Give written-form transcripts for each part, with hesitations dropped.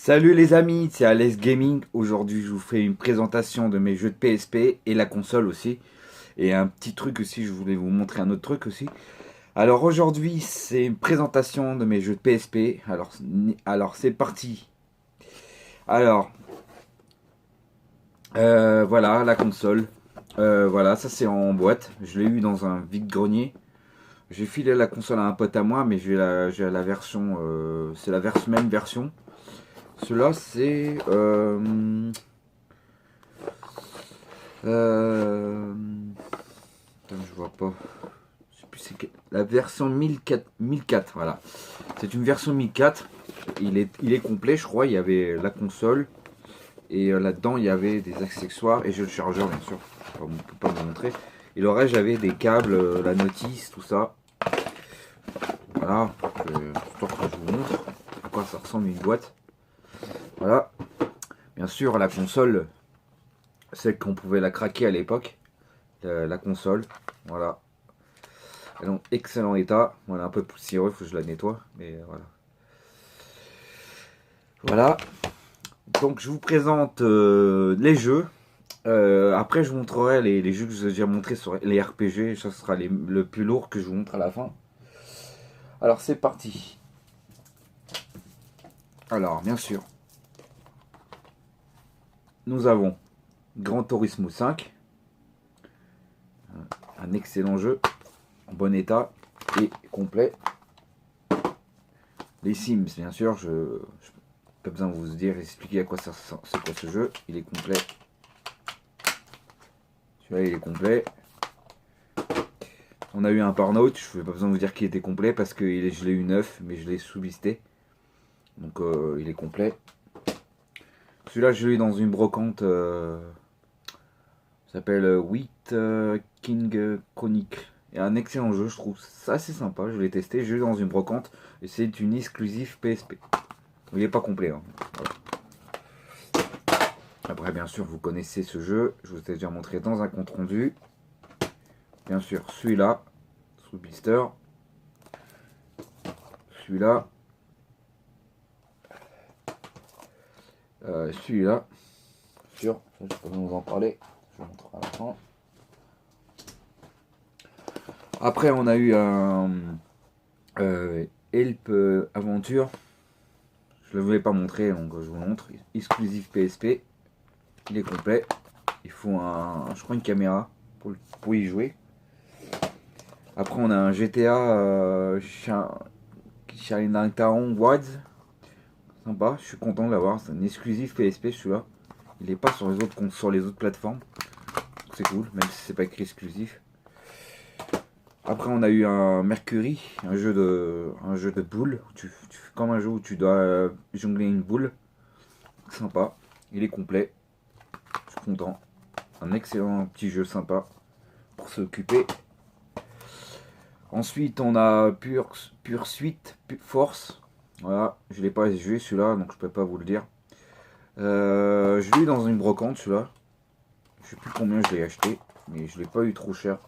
Salut les amis, c'est Alex Gaming. Aujourd'hui, je vous fais une présentation de mes jeux de PSP et la console aussi. Et un petit truc aussi, je voulais vous montrer un autre truc aussi. Alors aujourd'hui, c'est une présentation de mes jeux de PSP. Alors c'est parti. Alors, voilà la console. Voilà, ça c'est en boîte. Je l'ai eu dans un vide-grenier. J'ai filé la console à un pote à moi, mais j'ai la version, c'est la même version. Cela c'est Euh... Attends, je vois pas. Je sais plus c'est la version 1004, voilà. C'est une version 1004. Il est complet, je crois. Il y avait la console. Et là-dedans, il y avait des accessoires. Et j'ai le chargeur, bien sûr. On ne peut pas vous montrer. Et le reste, j'avais des câbles, la notice, tout ça. Voilà. Histoire que je vous montre à quoi ça ressemble une boîte. Voilà. Bien sûr, la console, c'est qu'on pouvait la craquer à l'époque. La console. Voilà. Elle est en excellent état. Voilà, un peu poussiéreux, il faut que je la nettoie. Mais voilà. Voilà. Donc je vous présente les jeux. Après je vous montrerai les jeux que je vous ai déjà montrés sur les RPG. Ça sera le plus lourd que je vous montre à la fin. Alors c'est parti. Alors bien sûr. Nous avons Gran Turismo 5. Un excellent jeu. En bon état et complet. Les Sims, bien sûr, je pas besoin de vous dire, expliquer à quoi ça c'est quoi ce jeu. Il est complet. Celui-là, il est complet. On a eu un Burnout, je n'ai pas besoin de vous dire qu'il était complet parce que je l'ai eu neuf, mais je l'ai sous-listé. Donc il est complet. Celui-là, je l'ai eu dans une brocante. Ça s'appelle Wheat King Chronicle. Et un excellent jeu, je trouve ça assez sympa. Je l'ai testé, je l'ai eu dans une brocante. Et c'est une exclusive PSP. Il n'est pas complet. Hein. Voilà. Après, bien sûr, vous connaissez ce jeu. Je vous ai déjà montré dans un compte rendu. Bien sûr, celui-là, sous blister. Celui-là. Celui-là. Sûr, je peux vous en parler. Je vous montre à la fin. Après, on a eu un Help Aventure. Je ne le voulais pas montrer, donc je vous montre. Exclusif PSP. Il est complet. Il faut je crois une caméra pour y jouer. Après, on a un GTA Chinatown Wilds. Sympa, je suis content de l'avoir. C'est un exclusif PSP celui-là. Il n'est pas sur les autres plateformes. C'est cool, même si c'est pas écrit exclusif. Après, on a eu un Mercury, un jeu de boules. Comme un jeu où tu dois jongler une boule. Sympa, il est complet. Je suis content. Un excellent petit jeu sympa pour s'occuper. Ensuite, on a Pursuit Force. Voilà, je l'ai pas joué celui-là, donc je peux pas vous le dire. Je l'ai eu dans une brocante celui-là. Je sais plus combien je l'ai acheté, mais je l'ai pas eu trop cher.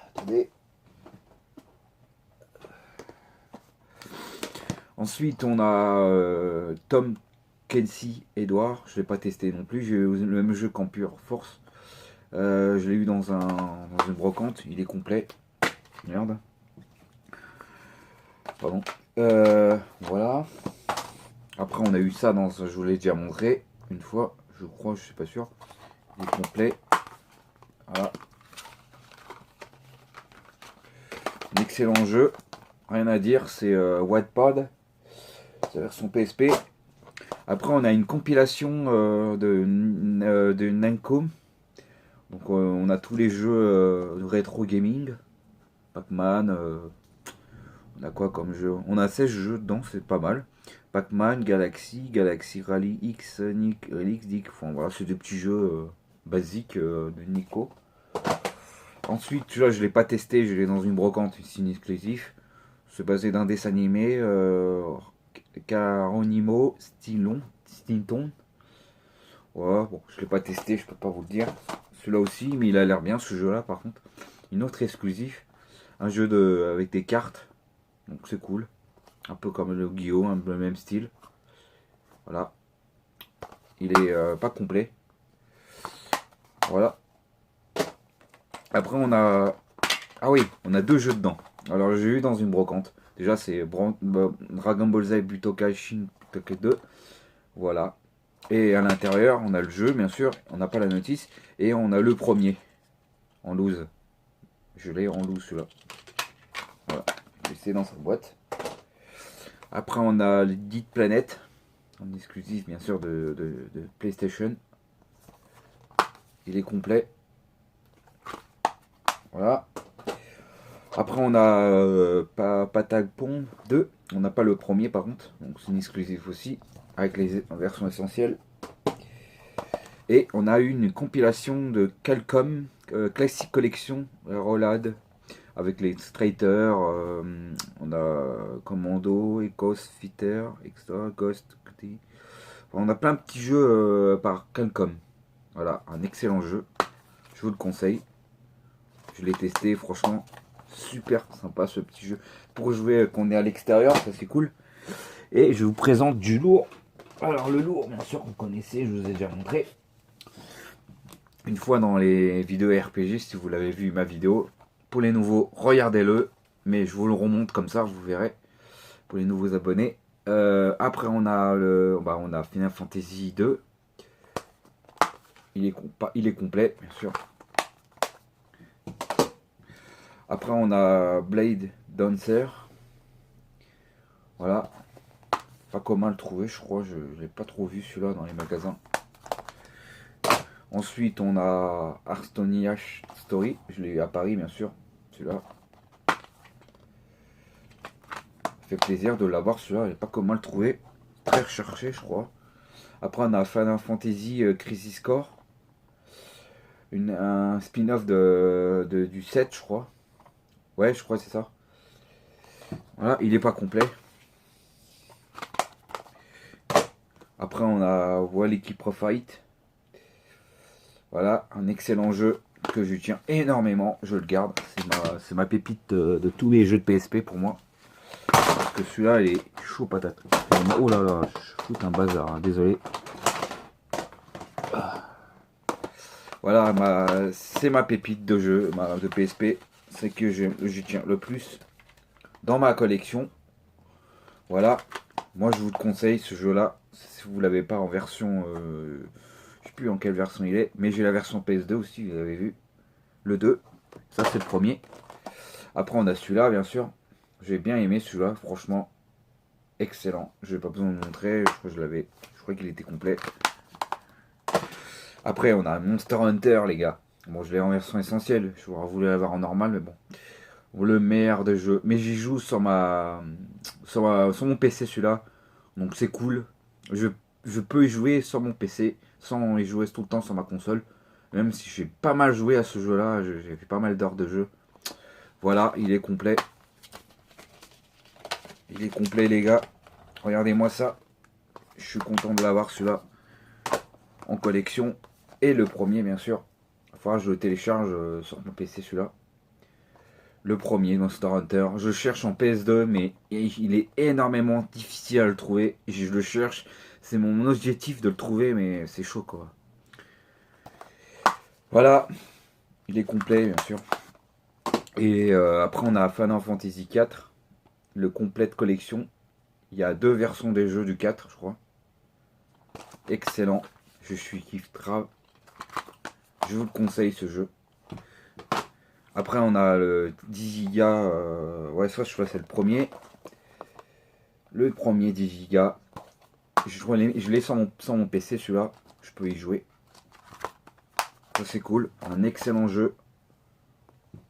Attendez. Ensuite, on a Tom Clancy Edward. Je l'ai pas testé non plus. J'ai eu le même jeu qu'en Pure Force. Je l'ai eu dans une brocante. Il est complet. Merde. Pardon. Voilà. Après, on a eu ça je vous l'ai déjà montré une fois. Je crois, je suis pas sûr. Il est complet. Voilà. Un excellent jeu. Rien à dire. C'est Wattpad. C'est la version PSP. Après, on a une compilation de Namco. Donc, on a tous les jeux de rétro gaming. Pac-Man. On a quoi comme jeu? On a 16 jeux dedans, c'est pas mal. Pac-Man, Galaxy Rally X, Dick. Enfin voilà, c'est des petits jeux basiques de Nico. Ensuite, celui-là, je l'ai pas testé, je l'ai dans une brocante, ici exclusif. C'est basé d'un dessin animé. Caronimo Stinton. Voilà, bon, je l'ai pas testé, je peux pas vous le dire. Celui-là aussi, mais il a l'air bien ce jeu-là par contre. Une autre exclusif. Un jeu avec des cartes. Donc c'est cool. Un peu comme le Yu-Gi-Oh, un peu le même style. Voilà. Il est pas complet. Voilà. Après on a... Ah oui, on a deux jeux dedans. Alors j'ai eu dans une brocante. Déjà c'est Dragon Ball Z Butokai Shin Butokai 2. Voilà. Et à l'intérieur on a le jeu bien sûr. On n'a pas la notice. Et on a le premier. En loose. Je l'ai en loose celui-là. Voilà. C'est dans sa boîte. Après on a le Dit Planet. En exclusif bien sûr de PlayStation. Il est complet. Voilà. Après on a Patapon 2. On n'a pas le premier par contre. Donc c'est une exclusif aussi. Avec les versions essentielles. Et on a eu une compilation de Calcom Classic Collection Rollad. Avec les Strater. On a Commando, Ecos, Fitter, Extra, Ghost. On a plein de petits jeux par Calcom. Voilà, un excellent jeu. Je vous le conseille. Je l'ai testé, franchement, super sympa ce petit jeu. Pour jouer qu'on est à l'extérieur, ça c'est cool. Et je vous présente du lourd. Alors le lourd, bien sûr, vous connaissez, je vous ai déjà montré. Une fois dans les vidéos RPG, si vous l'avez vu ma vidéo. Pour les nouveaux, regardez-le. Mais je vous le remonte comme ça, vous verrez. Pour les nouveaux abonnés. Après on a Final Fantasy 2. Il est complet, bien sûr. Après, on a Blade Dancer. Voilà. Pas comment le trouver, je crois. Je ne l'ai pas trop vu celui-là dans les magasins. Ensuite, on a Hearthstone Story. Je l'ai eu à Paris, bien sûr. Celui-là. Ça fait plaisir de l'avoir, celui-là. Je ne sais pas comment le trouver. Très recherché, je crois. Après, on a Final Fantasy Crisis Core. Un spin-off du 7, je crois. Ouais, je crois que c'est ça. Voilà, il n'est pas complet. Après, on a Waliki Pro Fight. Voilà, un excellent jeu que je tiens énormément. Je le garde. C'est ma pépite de tous les jeux de PSP pour moi. Parce que celui-là, il est chaud patate. Oh là là, je fous un bazar, hein, désolé. Voilà, c'est ma pépite de jeu de PSP. C'est que je tiens le plus dans ma collection. Voilà, moi je vous le conseille ce jeu-là. Si vous ne l'avez pas en version, je ne sais plus en quelle version il est, mais j'ai la version PS2 aussi, vous avez vu. Le 2, ça c'est le premier. Après on a celui-là, bien sûr. J'ai bien aimé celui-là, franchement, excellent. Je n'ai pas besoin de le montrer, je crois qu'il était complet. Après on a Monster Hunter, les gars. Bon, je l'ai en version essentielle, j'aurais voulu l'avoir en normal, mais bon. Le meilleur des jeux. Mais j'y joue sur mon PC celui-là. Donc c'est cool. Je peux y jouer sur mon PC sans y jouer tout le temps sur ma console. Même si j'ai pas mal joué à ce jeu-là. J'ai fait pas mal d'heures de jeu. Voilà, il est complet. Il est complet les gars. Regardez-moi ça. Je suis content de l'avoir celui-là en collection. Et le premier bien sûr. Il faudra que je le télécharge sur mon PC celui-là. Le premier Monster Hunter. Je cherche en PS2, mais il est énormément difficile à le trouver. Je le cherche. C'est mon objectif de le trouver, mais c'est chaud quoi. Voilà. Il est complet, bien sûr. Et après, on a Final Fantasy 4. Le complète collection. Il y a deux versions des jeux du 4, je crois. Excellent. Je suis kiff grave. Je vous le conseille ce jeu. Après on a le 10 Go, ouais ça je crois que c'est le premier. Le premier 10 Go. Je l'ai sur mon PC celui-là. Je peux y jouer. Ça c'est cool. Un excellent jeu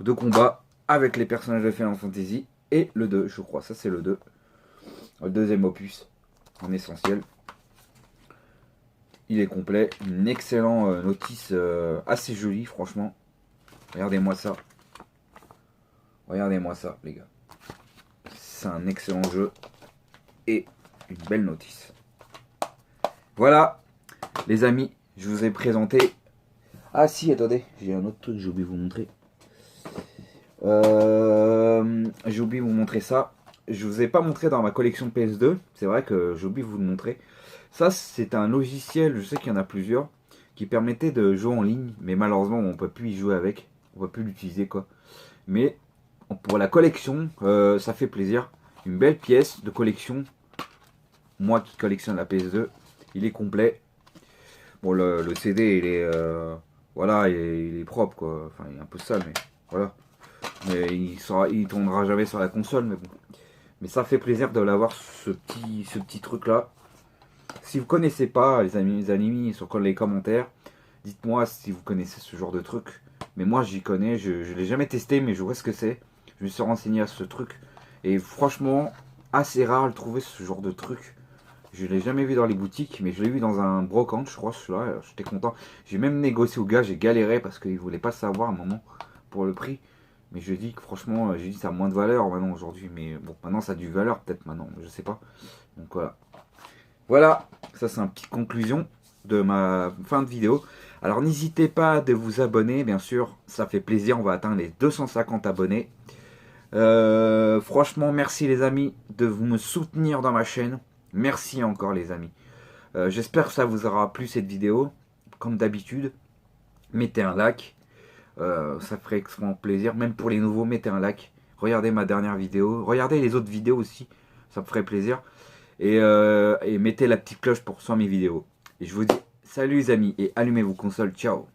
de combat avec les personnages de Final Fantasy. Et le 2 je crois. Ça c'est le 2. Le deuxième opus. En essentiel. Il est complet. Une excellente notice assez jolie franchement. Regardez-moi ça. Regardez-moi ça, les gars. C'est un excellent jeu. Et une belle notice. Voilà, les amis. Je vous ai présenté... Ah si, attendez. J'ai un autre truc que j'ai oublié de vous montrer. J'ai oublié de vous montrer ça. je vous ai pas montré dans ma collection PS2. C'est vrai que j'ai oublié de vous le montrer. Ça, c'est un logiciel, je sais qu'il y en a plusieurs, qui permettait de jouer en ligne. Mais malheureusement, on peut plus y jouer avec. On peut plus l'utiliser, quoi. Mais pour la collection, ça fait plaisir. Une belle pièce de collection. Moi qui collectionne la PS2, il est complet. Bon, le CD, il est, voilà, il est propre, quoi. Enfin, il est un peu sale, mais voilà. Mais il tournera jamais sur la console, mais bon. Mais ça fait plaisir de l'avoir, ce petit truc-là. Si vous connaissez pas, les amis, sur les commentaires, dites-moi si vous connaissez ce genre de truc. Mais moi, j'y connais, je l'ai jamais testé, mais je vois ce que c'est. Je me suis renseigné à ce truc. Et franchement, assez rare de trouver ce genre de truc. Je l'ai jamais vu dans les boutiques, mais je l'ai vu dans un brocante, je crois, celui-là. J'étais content. J'ai même négocié au gars, j'ai galéré parce qu'il voulait pas savoir à un moment pour le prix. Mais je dis que franchement, j'ai dit ça a moins de valeur maintenant aujourd'hui. Mais bon, maintenant ça a du valeur peut-être maintenant, je sais pas. Donc voilà. Voilà, ça c'est une petite conclusion de ma fin de vidéo. Alors n'hésitez pas de vous abonner, bien sûr, ça fait plaisir, on va atteindre les 250 abonnés. Franchement, merci les amis de vous me soutenir dans ma chaîne. Merci encore les amis. J'espère que ça vous aura plu cette vidéo. Comme d'habitude, mettez un like. Ça ferait extrêmement plaisir. Même pour les nouveaux, mettez un like. Regardez ma dernière vidéo. Regardez les autres vidéos aussi. Ça me ferait plaisir. Et mettez la petite cloche pour recevoir mes vidéos. Et je vous dis salut les amis et allumez vos consoles. Ciao.